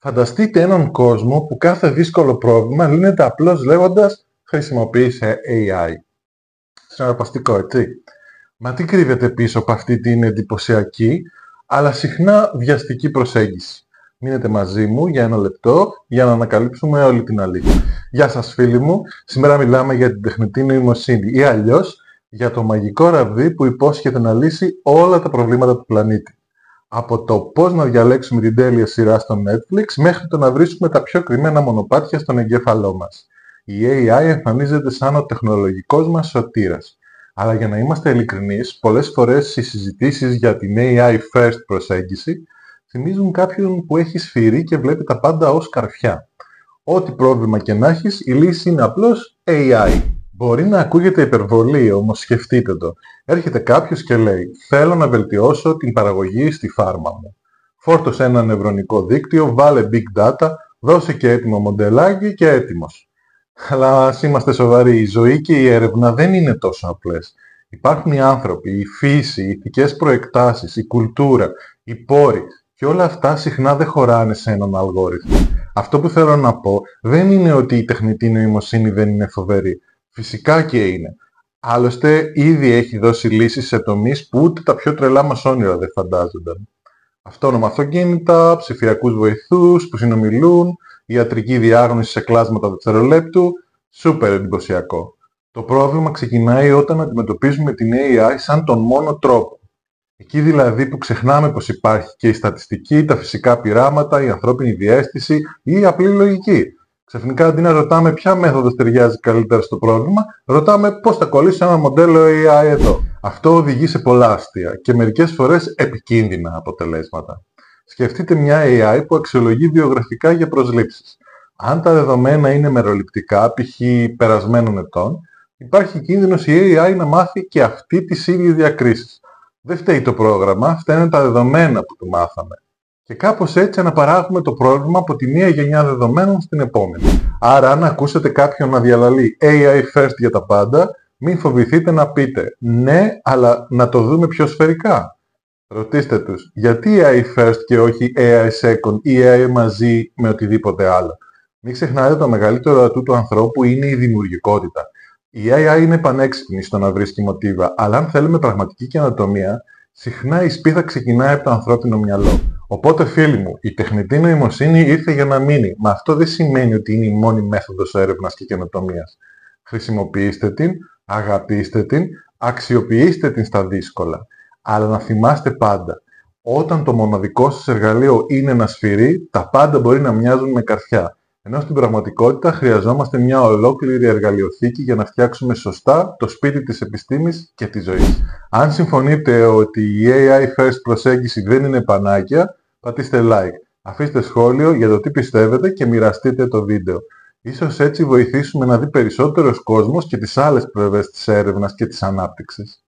Φανταστείτε έναν κόσμο που κάθε δύσκολο πρόβλημα λύνεται απλώς λέγοντας «χρησιμοποίησε AI». Συναρπαστικό, έτσι. Μα τι κρύβεται πίσω από αυτή την εντυπωσιακή, αλλά συχνά βιαστική προσέγγιση? Μείνετε μαζί μου για ένα λεπτό για να ανακαλύψουμε όλη την αλήθεια. Γεια σας φίλοι μου, σήμερα μιλάμε για την τεχνητή νοημοσύνη ή αλλιώς για το μαγικό ραβδί που υπόσχεται να λύσει όλα τα προβλήματα του πλανήτη. Από το πώς να διαλέξουμε την τέλεια σειρά στο Netflix μέχρι το να βρίσκουμε τα πιο κρυμμένα μονοπάτια στον εγκέφαλό μας. Η AI εμφανίζεται σαν ο τεχνολογικός μας σωτήρας. Αλλά για να είμαστε ειλικρινείς, πολλές φορές οι συζητήσεις για την AI first προσέγγιση θυμίζουν κάποιον που έχει σφυρί και βλέπει τα πάντα ως καρφιά. Ό,τι πρόβλημα και να έχεις, η λύση είναι απλώς AI. Μπορεί να ακούγεται υπερβολή, όμως σκεφτείτε το. Έρχεται κάποιος και λέει «Θέλω να βελτιώσω την παραγωγή στη φάρμα μου». Φόρτωσε ένα νευρονικό δίκτυο, βάλε big data, δώσε και έτοιμο μοντελάκι και έτοιμος. Αλλά ας είμαστε σοβαροί, η ζωή και η έρευνα δεν είναι τόσο απλές. Υπάρχουν οι άνθρωποι, η φύση, οι ηθικές προεκτάσεις, η κουλτούρα, οι πόροι και όλα αυτά συχνά δεν χωράνε σε έναν αλγόριθμο. Αυτό που θέλω να πω δεν είναι ότι η τεχνητή νοημοσύνη δεν είναι φοβερή. Φυσικά και είναι. Άλλωστε ήδη έχει δώσει λύσεις σε τομείς που ούτε τα πιο τρελά μας όνειρα δεν φαντάζονταν. Αυτόνομα αυτοκίνητα, ψηφιακούς βοηθούς που συνομιλούν, ιατρική διάγνωση σε κλάσματα δευτερολέπτου, σούπερ εντυπωσιακό. Το πρόβλημα ξεκινάει όταν αντιμετωπίζουμε την AI σαν τον μόνο τρόπο. Εκεί δηλαδή που ξεχνάμε πως υπάρχει και η στατιστική, τα φυσικά πειράματα, η ανθρώπινη διαίσθηση ή η απλή λογική. Ξαφνικά αντί να ρωτάμε ποια μέθοδος ταιριάζει καλύτερα στο πρόβλημα, ρωτάμε πώς θα κολλήσω ένα μοντέλο AI εδώ. Αυτό οδηγεί σε πολλά αστεία και μερικές φορές επικίνδυνα αποτελέσματα. Σκεφτείτε μια AI που αξιολογεί βιογραφικά για προσλήψεις. Αν τα δεδομένα είναι μεροληπτικά, π.χ. περασμένων ετών, υπάρχει κίνδυνος η AI να μάθει και αυτή τις ίδιες διακρίσεις. Δεν φταίει το πρόγραμμα, φταίνουν τα δεδομένα που του μάθαμε. Και κάπως έτσι αναπαράγουμε το πρόβλημα από τη μία γενιά δεδομένων στην επόμενη. Άρα αν ακούσετε κάποιον να διαλαλεί AI first για τα πάντα, μην φοβηθείτε να πείτε ναι, αλλά να το δούμε πιο σφαιρικά. Ρωτήστε τους, γιατί AI first και όχι AI second ή AI μαζί με οτιδήποτε άλλο? Μην ξεχνάτε το μεγαλύτερο ατού του ανθρώπου είναι η δημιουργικότητα. Η AI είναι πανέξυπνη στο να βρίσκει μοτίβα, αλλά αν θέλουμε πραγματική καινοτομία, συχνά η σπίθα ξεκινάει από το ανθρώπινο μυαλό. Οπότε φίλοι μου, η τεχνητή νοημοσύνη ήρθε για να μείνει, μα αυτό δεν σημαίνει ότι είναι η μόνη μέθοδος έρευνας και καινοτομίας. Χρησιμοποιήστε την, αγαπήστε την, αξιοποιήστε την στα δύσκολα. Αλλά να θυμάστε πάντα, όταν το μοναδικό σας εργαλείο είναι ένα σφυρί, τα πάντα μπορεί να μοιάζουν με καρφιά. Ενώ στην πραγματικότητα χρειαζόμαστε μια ολόκληρη εργαλειοθήκη για να φτιάξουμε σωστά το σπίτι της επιστήμης και της ζωής. Αν συμφωνείτε ότι η AI first προσέγγιση δεν είναι πανάκια, πατήστε like, αφήστε σχόλιο για το τι πιστεύετε και μοιραστείτε το βίντεο. Ίσως έτσι βοηθήσουμε να δει περισσότερος κόσμος και τις άλλες πλευρές της έρευνας και της ανάπτυξης.